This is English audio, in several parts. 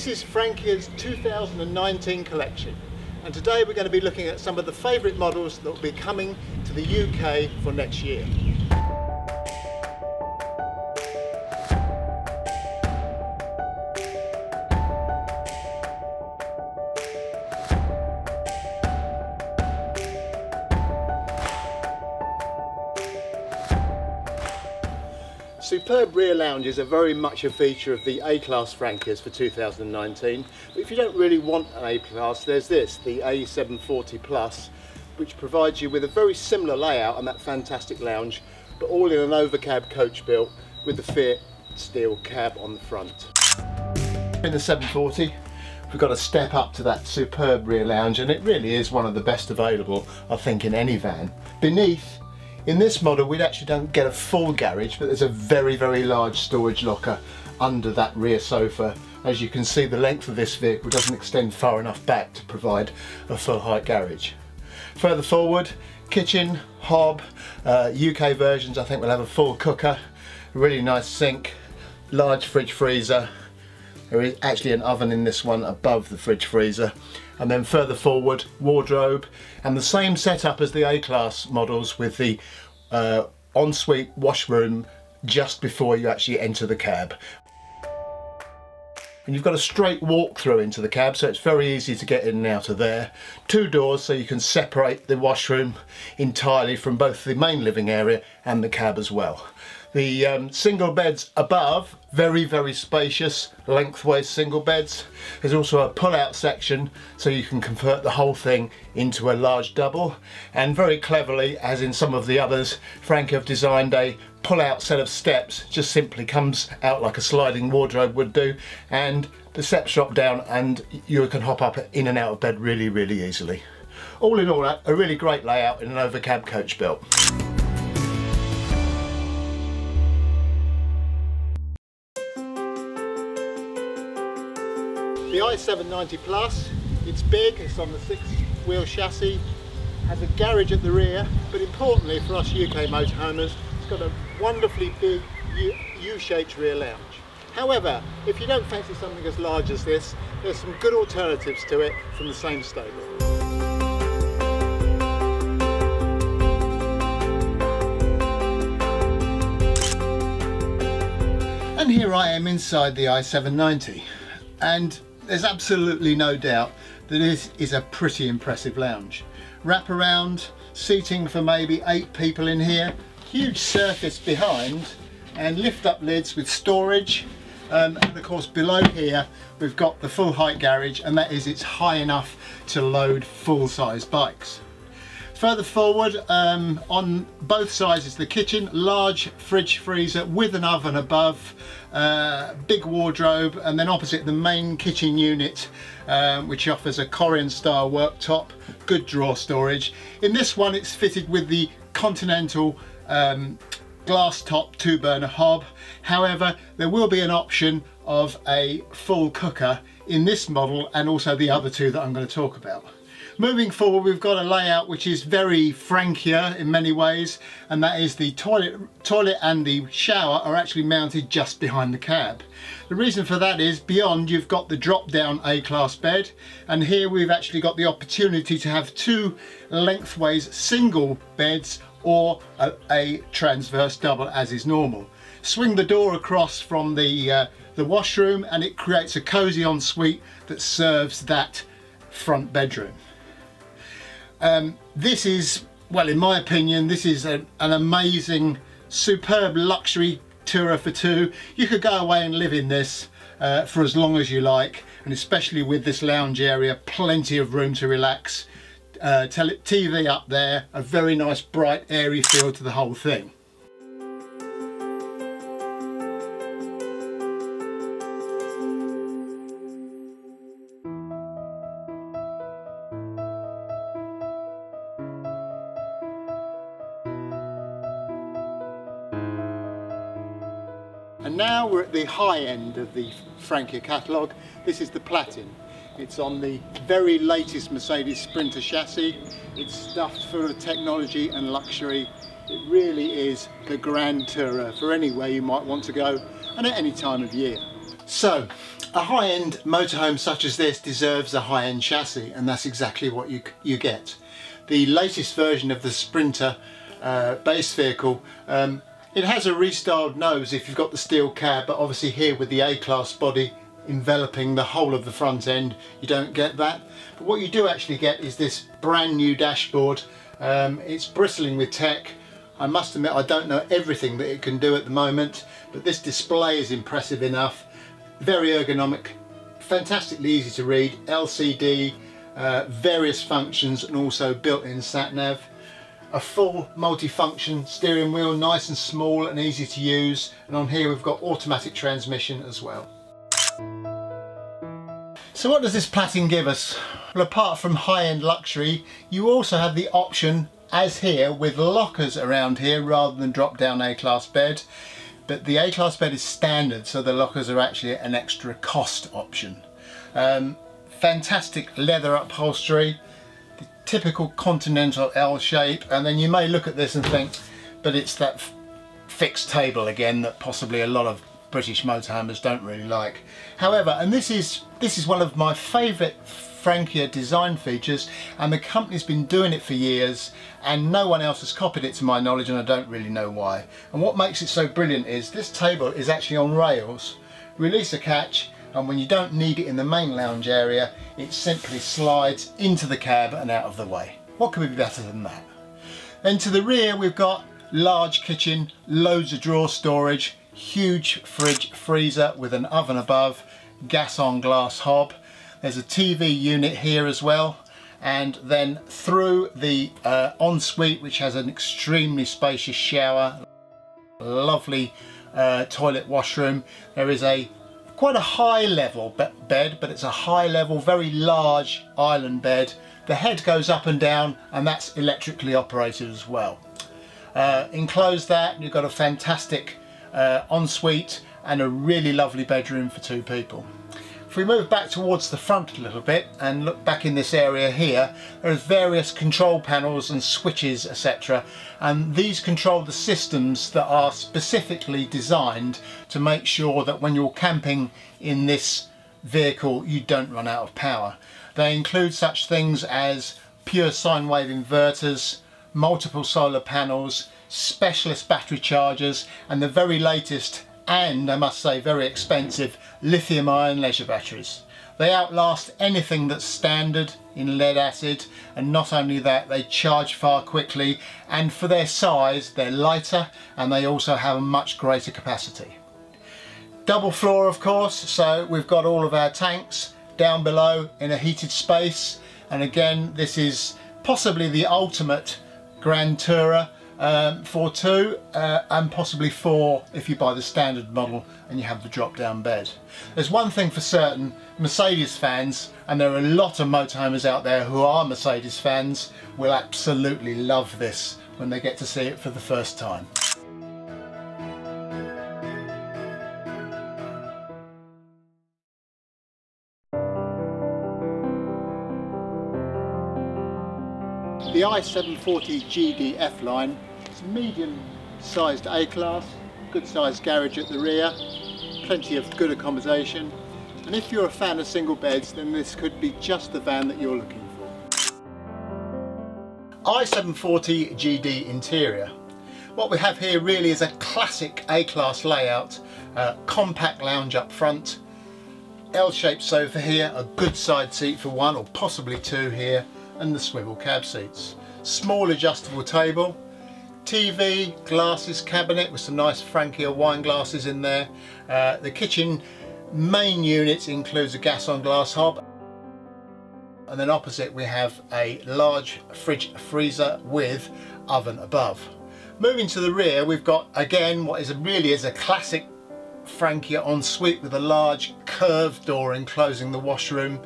This is Frankia's 2019 collection, and today we're going to be looking at some of the favourite models that will be coming to the UK for next year. Superb rear lounges are very much a feature of the A-Class Frankias for 2019, but if you don't really want an A-Class, there's this, the A740 Plus, which provides you with a very similar layout and that fantastic lounge, but all in an overcab coach built with the Fiat steel cab on the front. In the 740, we've got a step up to that superb rear lounge, and it really is one of the best available, I think, in any van. Beneath, in this model, we actually don't get a full garage, but there's a very, very large storage locker under that rear sofa. As you can see, the length of this vehicle doesn't extend far enough back to provide a full height garage. Further forward, kitchen, hob, UK versions I think will have a full cooker, a really nice sink, large fridge freezer. There is actually an oven in this one above the fridge freezer. And then further forward, wardrobe, and the same setup as the A-Class models with the ensuite washroom just before you actually enter the cab. And you've got a straight walk through into the cab, so it's very easy to get in and out of there. Two doors so you can separate the washroom entirely from both the main living area and the cab as well. The single beds above, very, very spacious, lengthways single beds. There's also a pull-out section so you can convert the whole thing into a large double. And very cleverly, as in some of the others, Frankia have designed a pull-out set of steps. Just simply comes out like a sliding wardrobe would do, and the steps drop down and you can hop up in and out of bed really, really easily. All in all, a really great layout in an overcab coach built. The i790 Plus, it's big, it's on the 6-wheel chassis, has a garage at the rear, but importantly for us UK motorhomers, it's got a wonderfully big U-shaped rear lounge. However, if you don't fancy something as large as this, there's some good alternatives to it from the same stable. And here I am inside the i790, and there's absolutely no doubt that this is a pretty impressive lounge. Wrap around, seating for maybe 8 people in here, huge surface behind, and lift up lids with storage. And of course below here we've got the full height garage, and that is, it's high enough to load full-size bikes. Further forward, on both sides is the kitchen, large fridge freezer with an oven above, big wardrobe, and then opposite the main kitchen unit, which offers a Korean style worktop, good drawer storage. In this one it's fitted with the Continental glass top 2-burner hob. However, there will be an option of a full cooker in this model and also the other two that I'm going to talk about. Moving forward, we've got a layout which is very Frankia in many ways, and that is the toilet and the shower are actually mounted just behind the cab. The reason for that is beyond you've got the drop-down A-Class bed, and here we've actually got the opportunity to have 2 lengthways single beds or a transverse double as is normal. Swing the door across from the washroom and it creates a cosy ensuite that serves that front bedroom. This is, well, in my opinion, this is an amazing, superb luxury tourer for 2. You could go away and live in this for as long as you like, and especially with this lounge area, plenty of room to relax. TV up there, a very nice bright airy feel to the whole thing. And now we're at the high end of the Frankia catalogue. This is the Platen. It's on the very latest Mercedes Sprinter chassis. It's stuffed full of technology and luxury. It really is the grand tourer for anywhere you might want to go and at any time of year. So, A high-end motorhome such as this deserves a high-end chassis, and that's exactly what you get. The latest version of the Sprinter base vehicle, it has a restyled nose if you've got the steel cab, but obviously here with the A-class body enveloping the whole of the front end, you don't get that. But what you do actually get is this brand new dashboard. It's bristling with tech. I must admit I don't know everything that it can do at the moment, but this display is impressive enough. Very ergonomic, fantastically easy to read, LCD, various functions, and also built-in sat-nav. A full multi-function steering wheel, nice and small and easy to use, and on here we've got automatic transmission as well. So what does this Platen give us? Well, apart from high-end luxury, you also have the option, as here, with lockers around here rather than drop-down A-class bed. But the A-class bed is standard, so the lockers are actually an extra cost option. Fantastic leather upholstery, the typical continental L shape, and then you may look at this and think, but it's that fixed table again that possibly a lot of British motorhomes don't really like. However, and this is one of my favourite Frankia design features, and the company's been doing it for years and no one else has copied it to my knowledge, and I don't really know why. And what makes it so brilliant is this table is actually on rails. Release a catch, and when you don't need it in the main lounge area, it simply slides into the cab and out of the way. What could be better than that? Then to the rear we've got large kitchen, loads of drawer storage, huge fridge freezer with an oven above, gas on glass hob. There's a TV unit here as well, and then through the ensuite, which has an extremely spacious shower, lovely toilet washroom. There is quite a high level bed, but it's a high level, very large island bed. The head goes up and down, and that's electrically operated as well. Enclose that, you've got a fantastic ensuite and a really lovely bedroom for two people. If we move back towards the front a little bit and look back in this area here, there's various control panels and switches, etc. And these control the systems that are specifically designed to make sure that when you're camping in this vehicle you don't run out of power. They include such things as pure sine wave inverters, multiple solar panels, specialist battery chargers, and the very latest, and I must say very expensive, lithium-ion leisure batteries. They outlast anything that's standard in lead acid, and not only that, they charge far quickly, and for their size they're lighter, and they also have a much greater capacity. Double floor, of course, so we've got all of our tanks down below in a heated space, and again this is possibly the ultimate Grand Tourer for two, and possibly four if you buy the standard model and you have the drop down bed. There's one thing for certain, Mercedes fans, and there are a lot of motorhomers out there who are Mercedes fans, will absolutely love this when they get to see it for the first time. The i740 GDF line is a medium-sized A-class, good-sized garage at the rear, plenty of good accommodation, and if you're a fan of single beds, then this could be just the van that you're looking for. i740 GD interior. What we have here really is a classic A-class layout, compact lounge up front, L-shaped sofa here, a good side seat for one or possibly two here, and the swivel cab seats. Small adjustable table, TV, glasses cabinet with some nice Frankia wine glasses in there. The kitchen main unit includes a gas on glass hob, and then opposite we have a large fridge freezer with oven above. Moving to the rear, we've got again what really is a classic Frankia ensuite with a large curved door enclosing the washroom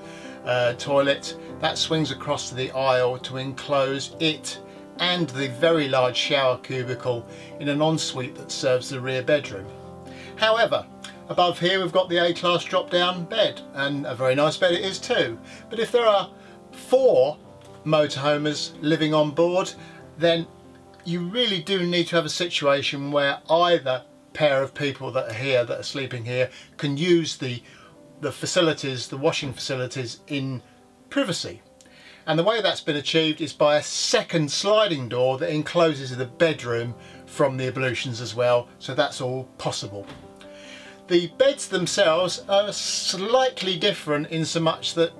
toilet. That swings across to the aisle to enclose it and the very large shower cubicle in an ensuite that serves the rear bedroom. However, above here we've got the A-class drop-down bed, and a very nice bed it is too. But if there are four motorhomers living on board, then you really do need to have a situation where either pair of people that are here, that are sleeping here, can use the the facilities, the washing facilities, in privacy. And the way that's been achieved is by a second sliding door that encloses the bedroom from the ablutions as well, so that's all possible. The beds themselves are slightly different in so much that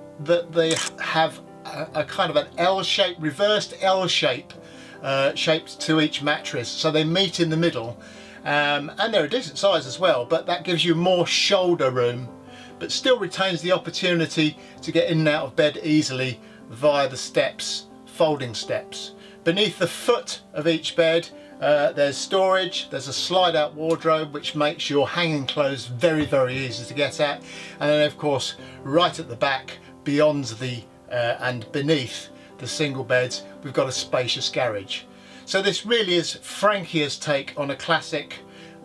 they have a kind of an L-shape, reversed L-shape shaped to each mattress, so they meet in the middle, and they're a decent size as well, but that gives you more shoulder room, but still retains the opportunity to get in and out of bed easily via the steps, folding steps. Beneath the foot of each bed there's storage, there's a slide out wardrobe which makes your hanging clothes very easy to get at, and then of course right at the back, beyond the and beneath the single beds, we've got a spacious garage. So this really is Frankia's take on a classic,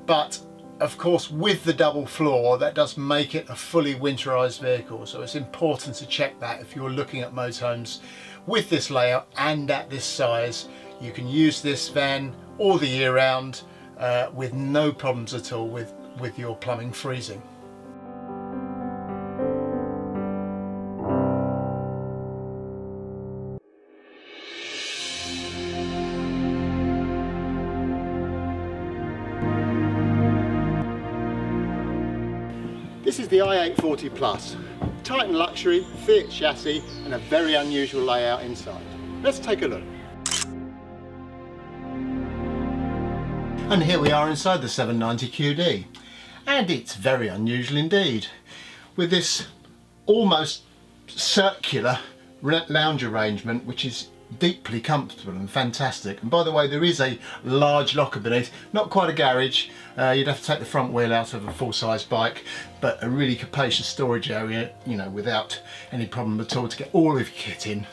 but of course with the double floor that does make it a fully winterized vehicle, so it's important to check that if you're looking at motorhomes with this layout and at this size. You can use this van all the year round with no problems at all with your plumbing freezing. This is the i840 Plus, Titan luxury, Fiat chassis and a very unusual layout inside. Let's take a look. And here we are inside the 790 QD, and it's very unusual indeed, with this almost circular lounge arrangement which is deeply comfortable and fantastic. And by the way, there is a large locker beneath, not quite a garage, you'd have to take the front wheel out of a full-size bike, but a really capacious storage area, you know, without any problem at all to get all of your kit in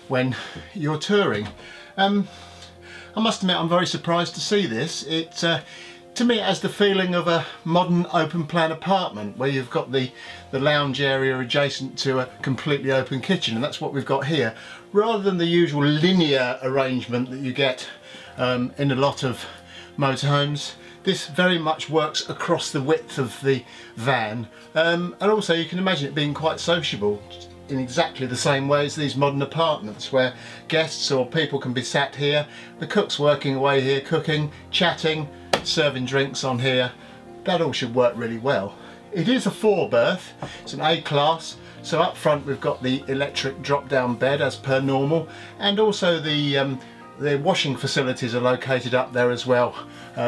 when you're touring. I must admit I'm very surprised to see this. It, to me, it has the feeling of a modern open plan apartment where you've got the lounge area adjacent to a completely open kitchen, and that's what we've got here, rather than the usual linear arrangement that you get in a lot of motorhomes. This very much works across the width of the van, and also you can imagine it being quite sociable in exactly the same way as these modern apartments, where guests or people can be sat here, the cook's working away here, cooking, chatting, serving drinks on here. That all should work really well. It is a 4-berth, it's an A-class, so up front we've got the electric drop-down bed as per normal, and also the washing facilities are located up there as well,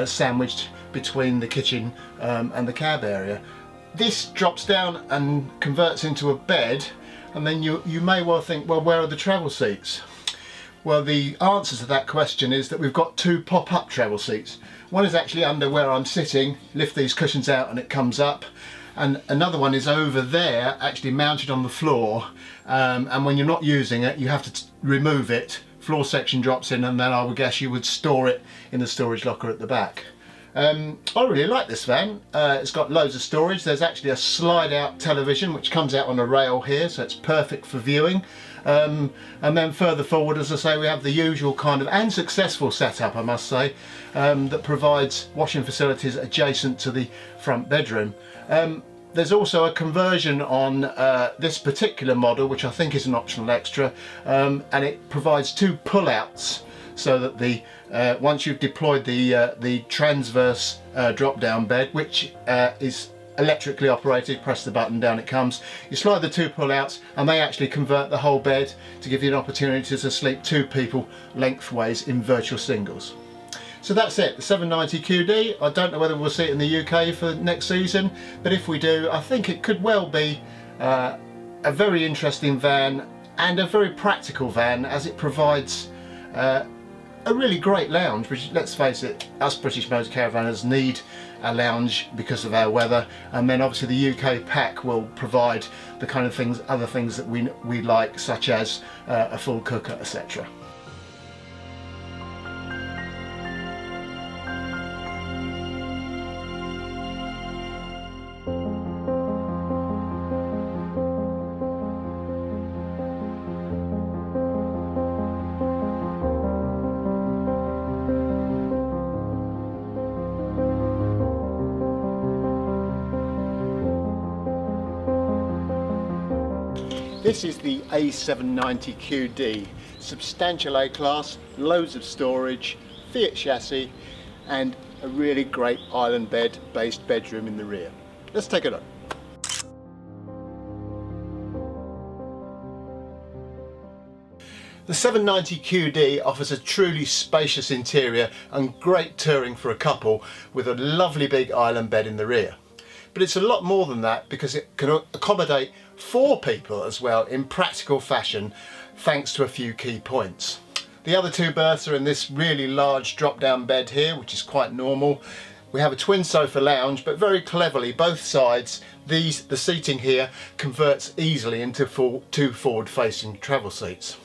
sandwiched between the kitchen and the cab area. This drops down and converts into a bed, and then you may well think, well, where are the travel seats? Well, the answer to that question is that we've got 2 pop-up travel seats. One is actually under where I'm sitting, lift these cushions out and it comes up, and another one is over there, actually mounted on the floor, and when you're not using it you have to remove it, floor section drops in, and then I would guess you would store it in the storage locker at the back. I really like this van. It's got loads of storage. There's actually a slide out television which comes out on a rail here, so it's perfect for viewing. And then further forward, as I say, we have the usual kind of, and successful setup I must say, that provides washing facilities adjacent to the front bedroom. There's also a conversion on this particular model, which I think is an optional extra, and it provides 2 pull-outs, so that the once you've deployed the transverse drop-down bed, which is electrically operated, press the button, down it comes, you slide the 2 pull-outs and they actually convert the whole bed to give you an opportunity to sleep 2 people lengthways in virtual singles. So that's it, the 790 QD. I don't know whether we'll see it in the UK for next season, but if we do, I think it could well be a very interesting van and a very practical van, as it provides a really great lounge, which, let's face it, us British motor caravanners need a lounge because of our weather, and then obviously the UK pack will provide the kind of things, other things that we like, such as a full cooker, etc. This is the A790 QD, substantial A-class, loads of storage, Fiat chassis and a really great island bed based bedroom in the rear. Let's take a look. The 790 QD offers a truly spacious interior and great touring for a couple with a lovely big island bed in the rear. But it's a lot more than that because it can accommodate 4 people as well in practical fashion thanks to a few key points. The other 2 berths are in this really large drop down bed here, which is quite normal. We have a twin sofa lounge, but very cleverly both sides the seating here converts easily into 2 forward facing travel seats.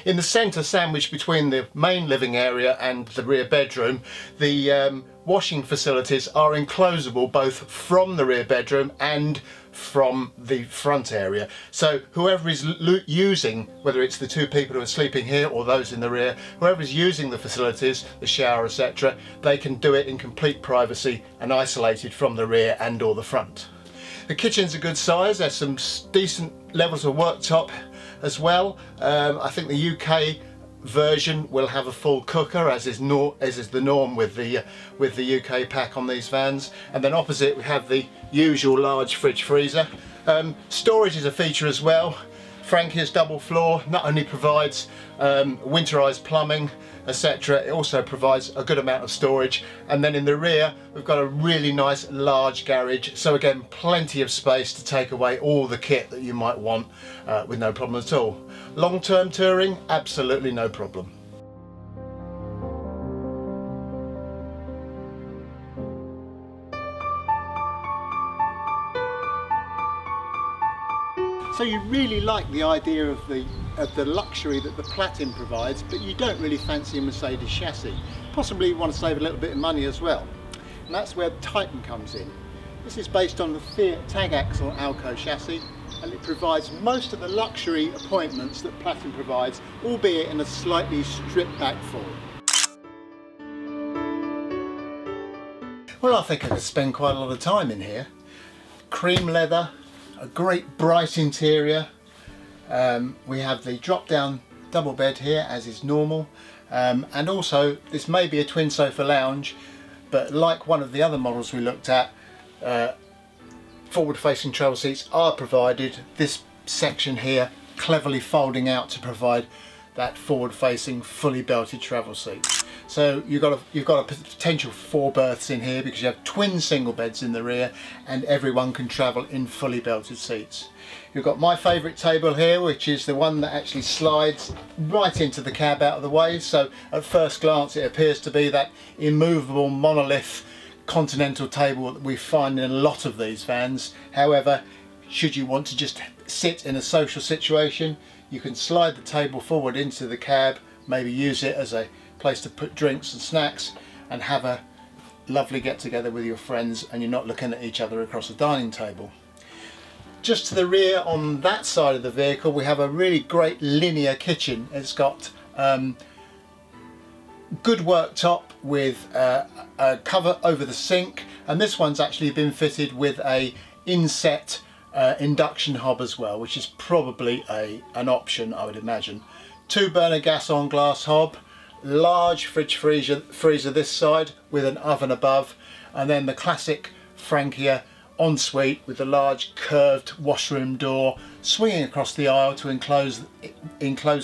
In the centre, sandwiched between the main living area and the rear bedroom, the washing facilities are enclosable both from the rear bedroom and from the front area. So whoever is using, whether it's the 2 people who are sleeping here or those in the rear, whoever is using the facilities, the shower, etc., they can do it in complete privacy and isolated from the rear and or the front. The kitchen's a good size. There's some decent levels of worktop as well. I think the UK version will have a full cooker, as is the norm with the UK pack on these vans. And then opposite we have the usual large fridge freezer. Storage is a feature as well. Frankia's double floor not only provides winterized plumbing, etc., it also provides a good amount of storage. And then in the rear we've got a really nice large garage, so again plenty of space to take away all the kit that you might want with no problem at all. Long-term touring, absolutely no problem. So you really like the idea of the luxury that the Platen provides, but you don't really fancy a Mercedes chassis. Possibly you want to save a little bit of money as well. And that's where Titan comes in. This is based on the Fiat tag axle Alco chassis, and it provides most of the luxury appointments that Platen provides, albeit in a slightly stripped back form. Well, I think I could spend quite a lot of time in here. Cream leather, a great bright interior. We have the drop down double bed here as is normal, and also this may be a twin sofa lounge, but like one of the other models we looked at, forward facing travel seats are provided. This section here cleverly folding out to provide that forward facing fully belted travel seat. So you've got a potential 4 berths in here because you have twin single beds in the rear and everyone can travel in fully belted seats. You've got my favourite table here, which is the one that actually slides right into the cab out of the way. So at first glance it appears to be that immovable monolith continental table that we find in a lot of these vans. However, should you want to just sit in a social situation, you can slide the table forward into the cab, maybe use it as a place to put drinks and snacks and have a lovely get together with your friends, and you're not looking at each other across the dining table. Just to the rear on that side of the vehicle we have a really great linear kitchen. It's got good worktop with a cover over the sink, and this one's actually been fitted with a inset induction hob as well, which is probably an option, I would imagine. 2 burner gas on glass hob, large fridge freezer this side with an oven above, and then the classic Frankia ensuite with the large curved washroom door swinging across the aisle to enclose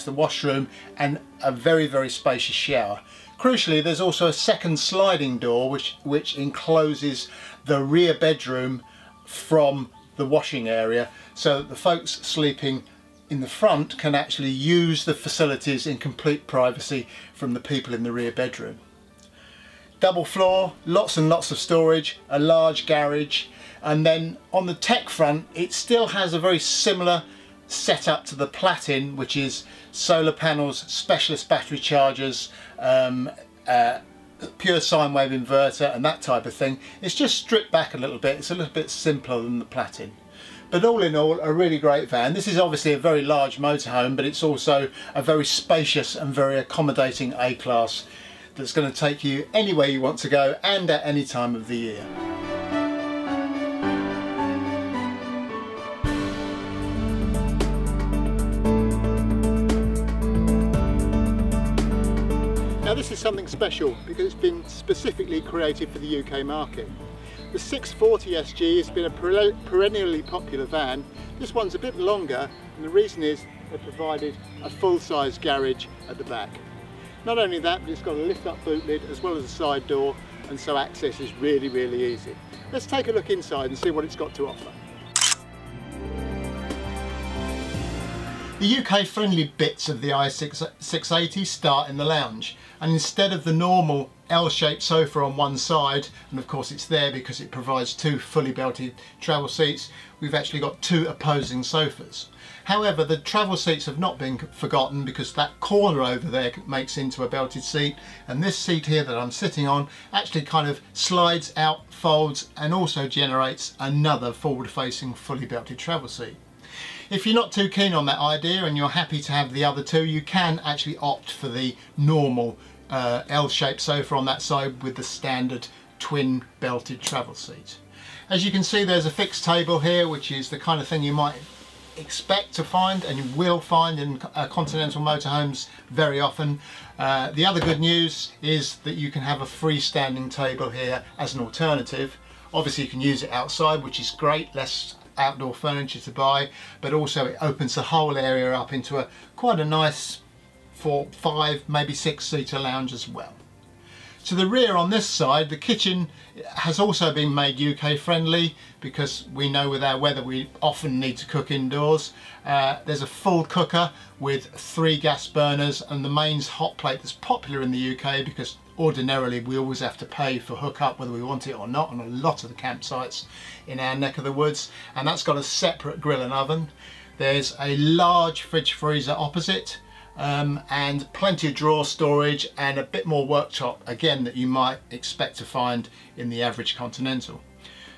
the washroom and a very spacious shower. Crucially, there's also a second sliding door which encloses the rear bedroom from the washing area, so that the folks sleeping in the front can actually use the facilities in complete privacy from the people in the rear bedroom. Double floor, lots and lots of storage, a large garage, and then on the tech front it still has a very similar setup to the Platen, which is solar panels, specialist battery chargers, pure sine wave inverter and that type of thing. It's just stripped back a little bit, it's a little bit simpler than the Platen. But all in all, a really great van. This is obviously a very large motorhome, but it's also a very spacious and very accommodating A-class that's going to take you anywhere you want to go and at any time of the year. is something special because it's been specifically created for the UK market. The 640 SG has been a perennially popular van. This one's a bit longer, and the reason is they provided a full-size garage at the back. Not only that, but it's got a lift-up boot lid as well as a side door, and so access is really, really easy. Let's take a look inside and see what it's got to offer. The UK friendly bits of the i680 start in the lounge, and instead of the normal L-shaped sofa on one side, and of course it's there because it provides two fully belted travel seats, we've actually got two opposing sofas. However, the travel seats have not been forgotten because that corner over there makes into a belted seat, and this seat here that I'm sitting on actually kind of slides out, folds, and also generates another forward-facing fully belted travel seat. If you're not too keen on that idea and you're happy to have the other two, you can actually opt for the normal L-shaped sofa on that side with the standard twin belted travel seat. As you can see, there's a fixed table here, which is the kind of thing you might expect to find and you will find in Continental motorhomes very often. The other good news is that you can have a freestanding table here as an alternative. Obviously you can use it outside, which is great, less outdoor furniture to buy, but also it opens the whole area up into quite a nice 4, 5, maybe 6-seater lounge as well. To the rear on this side, the kitchen has also been made UK friendly because we know with our weather we often need to cook indoors. There's a full cooker with 3 gas burners and the mains hot plate that's popular in the UK because ordinarily we always have to pay for hookup whether we want it or not on a lot of the campsites in our neck of the woods, and that's got a separate grill and oven. There's a large fridge freezer opposite, and plenty of drawer storage and a bit more worktop again that you might expect to find in the average Continental.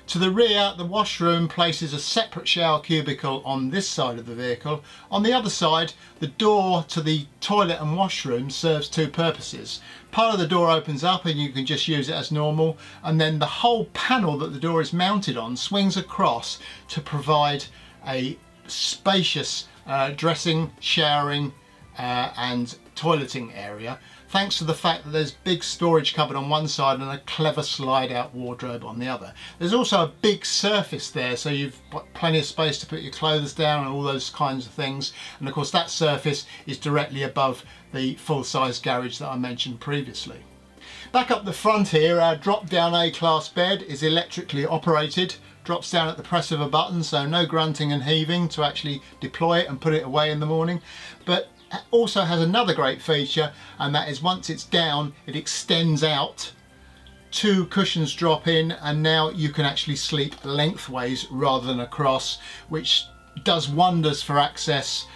To the rear, the washroom places a separate shower cubicle on this side of the vehicle. On the other side, the door to the toilet and washroom serves 2 purposes. Part of the door opens up and you can just use it as normal, and then the whole panel that the door is mounted on swings across to provide a spacious dressing, showering and toileting area, thanks to the fact that there's big storage cupboard on one side and a clever slide out wardrobe on the other. There's also a big surface there, so you've got plenty of space to put your clothes down and all those kinds of things, and of course that surface is directly above the full-size garage that I mentioned previously. Back up the front here, our drop-down A-class bed is electrically operated, drops down at the press of a button, so no grunting and heaving to actually deploy it and put it away in the morning. But also has another great feature, and that is once it's down it extends out, 2 cushions drop in, and now you can actually sleep lengthways rather than across, which does wonders for access.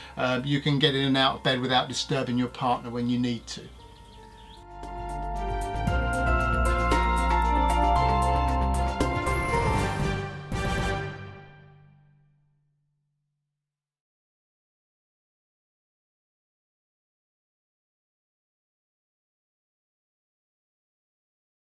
You can get in and out of bed without disturbing your partner when you need to.